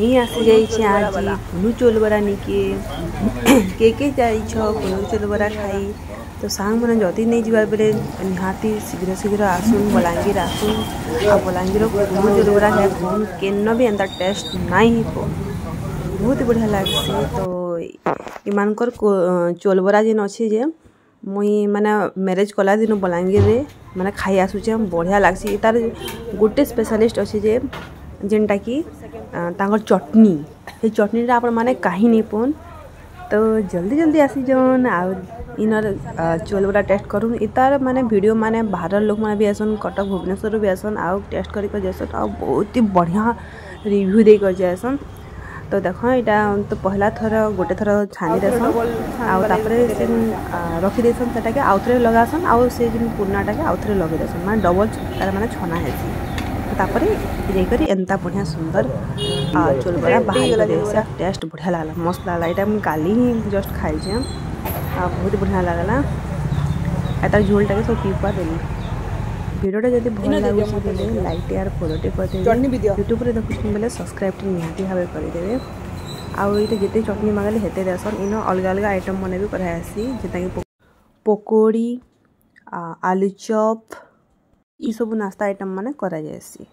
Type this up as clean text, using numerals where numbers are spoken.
मुई आसी जाइए आज कुनु चोल बरा निके के जाइछ कुनु चोल बरा खाई तो सांग मैंने जदि नहीं जबार बेले निहाती शीघ्र शीघ्र आसुन बलांगीर आसुन आ बलांगीर कुनु चोल बरा खाए फोन केन भी एंता टेस्ट नहीं हो बहुत बढ़िया लगसी। तो इमानकर चोल बरा जेन अच्छे जे मुई माने मैरेज कला दिन बलांगीर रे माने खाई आसुचे बढ़िया लगसी। तार गोटे स्पेशलिस्ट अच्छे जे जेनटा कि तांगर चटनी ये चटनी आप माने कहीं नहीं पोन तो जल्दी जल्दी आसी जन आ इनर चोल बरा टेस्ट करूँ इतार माने वीडियो माने बाहर लोग माने भी आसन कटक भुवनेश्वर भी आसन आ टेस्ट कर जासन आ बहुत ही बढ़िया रिव्यू दे कर जासन। तो देख यहाँ तो पहला थर गोटे थर छानी देसन आउे से रखी देसन सेटा के आउ थे लगासन आउ से पुरानाटा के आउ थे लगे देसन माने डबल तार माने छना हेसी तापर जाकर एंता बढ़िया सुंदर चोल बरा बाहर से टेस्ट बढ़िया लगला मस्त लगला। यहाँ मुझे काली ही जस्ट खाई बहुत बढ़िया लगला तार झोलटा के सब पीपा देली। वीडियोटा जब भल लगे लाइक यार फॉलोटे करदे यूट्यूब रे देखुछन बेले सब्सक्राइब निहाती भाव करदे आउ ये जिते चटनी मांगले हेते देसन इन अलग अलग आइटम मने भी करासी जेता कि पकोड़ी आलू चॉप ये सब नाश्ता आइटम माने करा जायसी।